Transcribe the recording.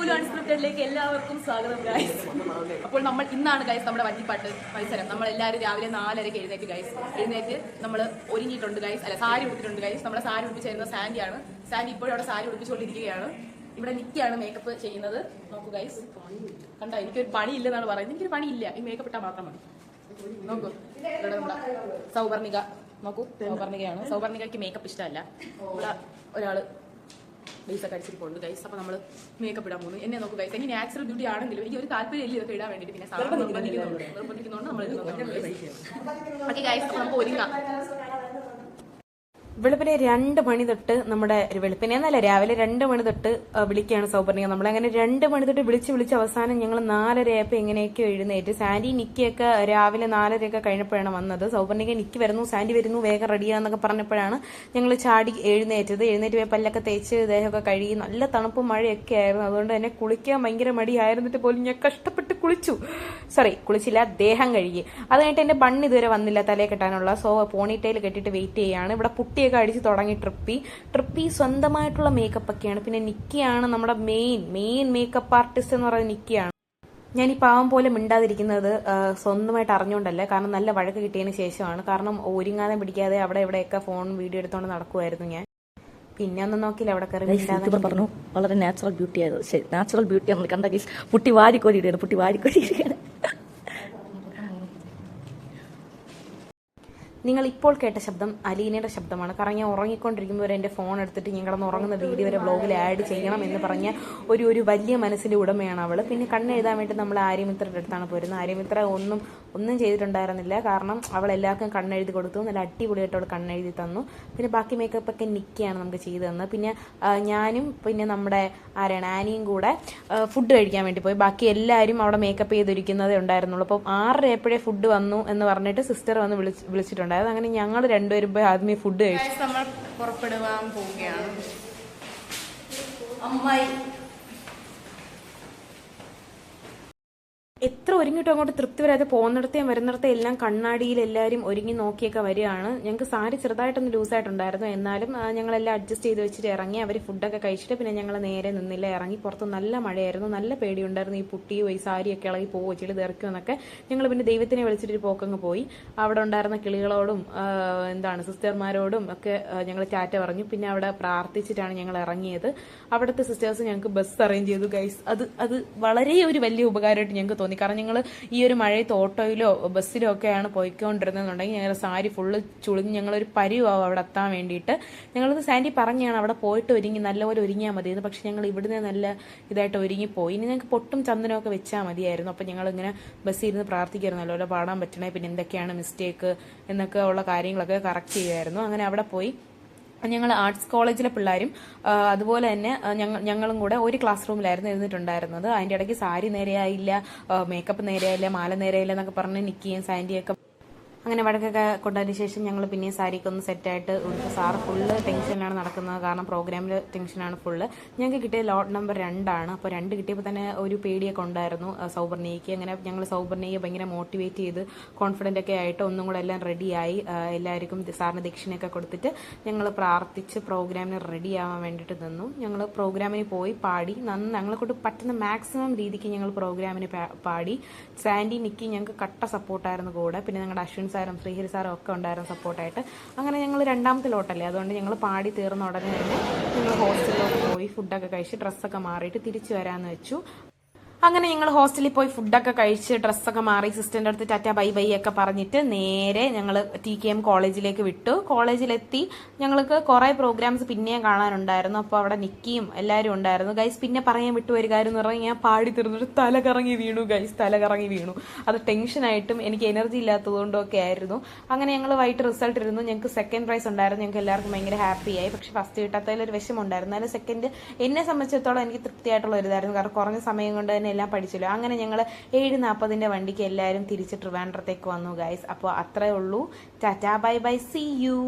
ലുലു അൺസ്ക്രിപ്റ്റഡിലേക്ക് എല്ലാവർക്കും സ്വാഗതം ഗൈസ്. അപ്പോൾ നമ്മൾ ഇന്നാണ് ഗൈസ് നമ്മുടെ വഞ്ചിപ്പാട്ട് മത്സരം. നമ്മൾ എല്ലാവരും രാവിലെ 4:30 എഴുന്നേറ്റ് ഗൈസ്. എഴുന്നേറ്റ് നമ്മൾ ഒരുങ്ങിയിട്ടുണ്ട് ഗൈസ്. അല്ല, സാരി ഉടുത്തിട്ടുണ്ട് ഗൈസ്. നമ്മളെ സാരി ഉടുപ്പിച്ചിരുന്ന സാൻഡിയാണ്. സാൻഡി ഇപ്പോഴും അവിടെ സാരി ഉടുപ്പിച്ചുകൊണ്ടിരിക്കുകയാണ്. ഇവിടെ നിക്കിയാണ് മേക്കപ്പ് ചെയ്യുന്നത്. നോക്കൂ ഗൈസ്, കണ്ട, എനിക്കൊരു പണിയില്ലെന്നാണ് പറയുന്നത്. എനിക്കൊരു പണിയില്ല, ഈ മേക്കപ്പ് ഇട്ടാൽ മാത്രം മതി. നോക്കൂ, ഇവിടെ നമ്മുടെ സൗവർണിക. നോക്കൂ, സൗവർണികയാണ്. സൗവർണികയ്ക്ക് മേക്കപ്പ് ഇഷ്ടമല്ല. ഇവിടെ ഒരാള് ബേസൊക്കെ അടിച്ചിട്ടുണ്ട് ഗൈസ്. അപ്പൊ നമ്മള് മേക്കപ്പ് ഇടാൻ പോകുന്നു. എന്നെ നോക്കൂ ഗൈസ്, എനിക്ക് നാച്ചുറൽ ബ്യൂട്ടി ആണെങ്കിലും എനിക്ക് ഒരു താല്പര്യം ഇല്ല ഇതൊക്കെ ഇടാൻ വേണ്ടിട്ട്. പിന്നെ നിർബന്ധിക്കുന്നതുകൊണ്ട് നമ്മൾ ഓക്കെ ഗൈസ്, നമുക്ക് ഒരുങ്ങാം. വെളുപ്പിനെ 2 മണി തൊട്ട് നമ്മുടെ വെളുപ്പിനെ എന്നല്ല, രാവിലെ 2 മണി തൊട്ട് വിളിക്കുകയാണ് സൗപർണിക. നമ്മളങ്ങനെ 2 മണി തൊട്ട് വിളിച്ച് അവസാനം ഞങ്ങൾ 4:30 ആയപ്പോൾ എങ്ങനെയൊക്കെയോ എഴുന്നേറ്റ്. സാൻഡി നിക്കിയൊക്കെ രാവിലെ 4:30 കഴിഞ്ഞപ്പോഴാണ് വന്നത്. സൗപർണിക നിക്കി വരുന്നു, സാൻഡി വരുന്നു, വേഗം റെഡിയാന്നൊക്കെ പറഞ്ഞപ്പോഴാണ് ഞങ്ങൾ ചാടി എഴുന്നേറ്റത്. എഴുന്നേറ്റ് പോയി പല്ലൊക്കെ തേച്ച് ദേഹമൊക്കെ കഴുകി. നല്ല തണുപ്പും മഴയൊക്കെ ആയിരുന്നു. അതുകൊണ്ട് തന്നെ കുളിക്കാൻ ഭയങ്കര മടിയായിരുന്നിട്ട് പോലും ഞാൻ കഷ്ടപ്പെട്ട് കുളിച്ചില്ല, ദേഹം കഴുകി. അത് കഴിഞ്ഞിട്ട് എന്റെ ബണ്ണ് ഇതുവരെ വന്നില്ല തലയെ കെട്ടാനുള്ള. സോ പോണിറ്റെയിൽ കെട്ടിട്ട് വെയിറ്റ് ചെയ്യാണ്. ഇവിടെ പുട്ടിയൊക്കെ അടിച്ച് തുടങ്ങി ട്രിപ്പി സ്വന്തമായിട്ടുള്ള മേക്കപ്പ് ഒക്കെയാണ്. പിന്നെ നിക്കിയാണ് നമ്മുടെ മെയിൻ മേക്കപ്പ് ആർട്ടിസ്റ്റ് എന്ന് പറയുന്നത് നിക്കിയാണ്. ഞാൻ ഈ പാവം പോലെ മിണ്ടാതിരിക്കുന്നത് സ്വന്തമായിട്ട് അറിഞ്ഞുകൊണ്ടല്ല, കാരണം നല്ല വഴക്ക് കിട്ടിയതിന് ശേഷമാണ്. കാരണം ഒരുങ്ങാതെ പിടിക്കാതെ അവിടെ ഇവിടെയൊക്കെ ഫോൺ വീഡിയോ എടുത്തോണ്ട് നടക്കുമായിരുന്നു ഞാൻ. പിന്നെ ഒന്നും നോക്കില്ല, അവിടെ കയറി പറഞ്ഞു. വളരെ നാച്ചുറൽ ബ്യൂട്ടി ആയത്. ശരി, നാച്ചുറൽ ബ്യൂട്ടി നമ്മൾ കണ്ട കേസ്. പുട്ടി വാരിക്കോരിയാണ്. നിങ്ങൾ ഇപ്പോൾ കേട്ട ശബ്ദം അലീനയുടെ ശബ്ദമാണ്. കാരണം ഞാൻ ഉറങ്ങിക്കൊണ്ടിരിക്കുമ്പോൾ എൻ്റെ ഫോൺ എടുത്തിട്ട് ഞാൻ കിടന്ന് ഉറങ്ങുന്ന വീഡിയോ വരെ വ്ലോഗിൽ ആഡ് ചെയ്യണം എന്ന് പറഞ്ഞ ഒരു വലിയ മനസ്സിന്റെ ഉടമയാണ് അവൾ. പിന്നെ കണ്ണെഴുതാൻ വേണ്ടി നമ്മൾ ആര്യമിത്രയുടെ അടുത്താണ് പോരുന്നത്. ആര്യമിത്ര ഒന്നും ചെയ്തിട്ടുണ്ടായിരുന്നില്ല. കാരണം അവൾ എല്ലാവർക്കും കണ്ണെഴുതി കൊടുത്തു. നല്ല അടിപൊളിയായിട്ട് അവൾ കണ്ണെഴുതി തന്നു. പിന്നെ ബാക്കി മേക്കപ്പ് ഒക്കെ നിക്കിയാണ് നമുക്ക് ചെയ്തു തന്നത്. പിന്നെ ഞാനും പിന്നെ നമ്മുടെ ആനിയും കൂടെ ഫുഡ് കഴിക്കാൻ വേണ്ടി പോയി. ബാക്കി എല്ലാവരും അവിടെ മേക്കപ്പ് ചെയ്തിരിക്കുന്നതേ ഉണ്ടായിരുന്നുള്ളൂ. അപ്പം 6:30 എപ്പോഴേ ഫുഡ് വന്നു എന്ന് പറഞ്ഞിട്ട് സിസ്റ്റർ വന്ന് വിളിച്ചിട്ടുണ്ടായിരുന്നു. അങ്ങനെ ഞങ്ങൾ രണ്ടുപേരും പോയി ആദ്യമേ ഫുഡ് കഴിച്ചു. നമ്മൾ പുറപ്പെടുവാൻ പോവുകയാണ്. അമ്മായി എത്ര ഒരുങ്ങിട്ടും അങ്ങോട്ട് തൃപ്തി വരാതെ പോകുന്നിടത്തേയും വരുന്നിടത്തെ എല്ലാം കണ്ണാടിയിൽ എല്ലാവരും ഒരുങ്ങി നോക്കിയൊക്കെ വരികയാണ്. ഞങ്ങൾക്ക് സാരി ചെറുതായിട്ടൊന്ന് ലൂസായിട്ടുണ്ടായിരുന്നു. എന്നാലും ഞങ്ങളെല്ലാം അഡ്ജസ്റ്റ് ചെയ്ത് വെച്ചിട്ട് ഇറങ്ങി. അവർ ഫുഡൊക്കെ കഴിച്ചിട്ട് പിന്നെ ഞങ്ങൾ നേരെ നിന്നില്ല, ഇറങ്ങി. പുറത്ത് നല്ല മഴയായിരുന്നു, നല്ല പേടിയുണ്ടായിരുന്നു. ഈ പുട്ടിയോ ഈ സാരിയൊക്കെ ഇളകി പോവോ, ചെളി തെറിക്കുമെന്നൊക്കെ. ഞങ്ങൾ പിന്നെ ദൈവത്തിനെ വിളിച്ചിട്ട് പോക്കങ്ങ് പോയി. അവിടെ ഉണ്ടായിരുന്ന കിളികളോടും സിസ്റ്റർമാരോടും ഒക്കെ ഞങ്ങൾ ടാറ്റ പറഞ്ഞു. പിന്നെ അവിടെ പ്രാർത്ഥിച്ചിട്ടാണ് ഞങ്ങൾ ഇറങ്ങിയത്. അവിടുത്തെ സിസ്റ്റേഴ്സ് ഞങ്ങൾക്ക് ബസ് അറേഞ്ച് ചെയ്തു ഗൈസ്. അത് വളരെ ഒരു വലിയ ഉപകാരമായിട്ട് ഞങ്ങൾക്ക് തോന്നി. കാരണം ഞങ്ങൾ ഈ ഒരു മഴയത്ത് ഓട്ടോയിലോ ബസ്സിലോ ഒക്കെയാണ് പോയിക്കൊണ്ടിരുന്നതെന്നുണ്ടെങ്കിൽ ഞങ്ങളുടെ സാരി ഫുള്ള് ചുളിഞ്ഞ് ഞങ്ങളൊരു പരിവാവും അവിടെ എത്താൻ വേണ്ടിയിട്ട്. ഞങ്ങളത് സാൻഡി പറഞ്ഞാണ് അവിടെ പോയിട്ട് നല്ലപോലെ ഒരുങ്ങിയാൽ മതിയെന്ന്. പക്ഷെ ഞങ്ങൾ ഇവിടുന്ന് നല്ല ഇതായിട്ട് ഒരുങ്ങിപ്പോയി. ഇനി ഞങ്ങൾക്ക് പൊട്ടും ചന്ദനമൊക്കെ വെച്ചാൽ മതിയായിരുന്നു. അപ്പം ഞങ്ങളിങ്ങനെ ബസ്സിൽ ഇരുന്ന് പ്രാർത്ഥിക്കായിരുന്നു നല്ലപോലെ പാടാൻ പറ്റണേ, പിന്നെ എന്തൊക്കെയാണ് മിസ്റ്റേക്ക് എന്നൊക്കെ ഉള്ള കാര്യങ്ങളൊക്കെ കറക്റ്റ് ചെയ്യുമായിരുന്നു. അങ്ങനെ അവിടെ പോയി ഞങ്ങൾ ആർട്സ് കോളേജിലെ പിള്ളേരും അതുപോലെ തന്നെ ഞങ്ങളും കൂടെ ഒരു ക്ലാസ് റൂമിലായിരുന്നു ഇരുന്നിട്ടുണ്ടായിരുന്നത്. അതിൻ്റെ ഇടയ്ക്ക് സാരി നേരെയായില്ല, മേക്കപ്പ് നേരെയായില്ല, മാല നേരെയായില്ല എന്നൊക്കെ പറഞ്ഞ് നിക്കിയും സാൻഡിയൊക്കെ അങ്ങനെ വഴക്കൊക്കെ കൊണ്ടതിന് ശേഷം ഞങ്ങൾ പിന്നെ സാരിക്ക് ഒന്ന് സെറ്റായിട്ട് കൊടുത്തു. സാറ് ഫുള്ള് ടെൻഷനിലാണ് നടക്കുന്നത്. കാരണം പ്രോഗ്രാമിൽ ടെൻഷനാണ് ഫുള്ള്. ഞങ്ങൾക്ക് കിട്ടിയ ലോട്ട് നമ്പർ 2 ആണ്. അപ്പോൾ 2 കിട്ടിയപ്പോൾ തന്നെ ഒരു പേടിയൊക്കെ ഉണ്ടായിരുന്നു സൗപർണികയ്ക്ക്. അങ്ങനെ ഞങ്ങൾ സൗപർണികയെ ഭയങ്കര മോട്ടിവേറ്റ് ചെയ്ത് കോൺഫിഡൻ്റ് ഒക്കെ ആയിട്ട് ഒന്നും കൂടെ എല്ലാം റെഡിയായി. എല്ലാവർക്കും സാറിന് ദക്ഷിണയൊക്കെ കൊടുത്തിട്ട് ഞങ്ങൾ പ്രാർത്ഥിച്ച് പ്രോഗ്രാമിന് റെഡി ആവാൻ വേണ്ടിയിട്ട് നിന്നു. ഞങ്ങൾ പ്രോഗ്രാമിന് പോയി പാടി. ഞങ്ങളെ കൊണ്ട് പറ്റുന്ന മാക്സിമം രീതിക്ക് ഞങ്ങൾ പ്രോഗ്രാമിന് പാടി. സാൻഡി നിക്കി ഞങ്ങൾക്ക് കട്ട സപ്പോർട്ടായിരുന്നു കൂടെ. പിന്നെ ഞങ്ങളുടെ അശ്വിൻ സാറും ശ്രീഹരി സാറും ഒക്കെ ഉണ്ടായിരുന്നു സപ്പോർട്ടായിട്ട്. അങ്ങനെ ഞങ്ങൾ 2ാമത്തെ ലോട്ടല്ലേ, അതുകൊണ്ട് ഞങ്ങൾ പാടി തീർന്ന ഉടനെ തന്നെ ഞങ്ങൾ ഹോസ്റ്റലിലോട്ട് പോയി ഫുഡൊക്കെ കഴിച്ച് ഡ്രസ്സൊക്കെ മാറിയിട്ട് തിരിച്ചു വരാമെന്ന് വെച്ചു. അങ്ങനെ ഞങ്ങൾ ഹോസ്റ്റലിൽ പോയി ഫുഡൊക്കെ കഴിച്ച് ഡ്രസ്സൊക്കെ മാറി സിസ്റ്ററിൻ്റെ അടുത്ത് ടാറ്റ ബൈ ബൈ ഒക്കെ പറഞ്ഞിട്ട് നേരെ ഞങ്ങൾ TKM കോളേജിലേക്ക് വിട്ടു. കോളേജിലെത്തി ഞങ്ങൾക്ക് കുറേ പ്രോഗ്രാംസ് പിന്നെയും കാണാനുണ്ടായിരുന്നു. അപ്പോൾ അവിടെ നിക്കിയും എല്ലാവരും ഉണ്ടായിരുന്നു ഗൈസ്. പിന്നെ പറയാൻ വിട്ടു ഒരു കാര്യം എന്ന് പറഞ്ഞാൽ ഞാൻ പാടി തീർന്നിട്ട് തല കറങ്ങി വീണു. അത് ടെൻഷനായിട്ടും എനിക്ക് എനർജി ഇല്ലാത്തതുകൊണ്ടും ഒക്കെ ആയിരുന്നു. അങ്ങനെ ഞങ്ങൾ വൈകിട്ട് റിസൾട്ട് ഇരുന്നു. ഞങ്ങൾക്ക് സെക്കൻഡ് പ്രൈസ് ഉണ്ടായിരുന്നു. ഞങ്ങൾക്ക് എല്ലാവർക്കും ഭയങ്കര ഹാപ്പിയായി. പക്ഷെ ഫസ്റ്റ് കിട്ടാത്തതിലൊരു വിഷമമുണ്ടായിരുന്നു. അതിൽ സെക്കൻഡ് എന്നെ സംബന്ധിച്ചിടത്തോളം എനിക്ക് തൃപ്തിയായിട്ടുള്ള ഒരു ഇതായിരുന്നു. കാരണം കുറഞ്ഞ സമയം കൊണ്ട് തന്നെ എല്ലാം പഠിച്ചല്ലോ. അങ്ങനെ ഞങ്ങൾ 7:40 വണ്ടിക്ക് എല്ലാവരും തിരിച്ച് ട്രിവാൻഡ്രത്തേക്ക് വന്നു ഗൈസ്. അപ്പോൾ അത്രേ ഉള്ളൂ. Tata bye bye, see U.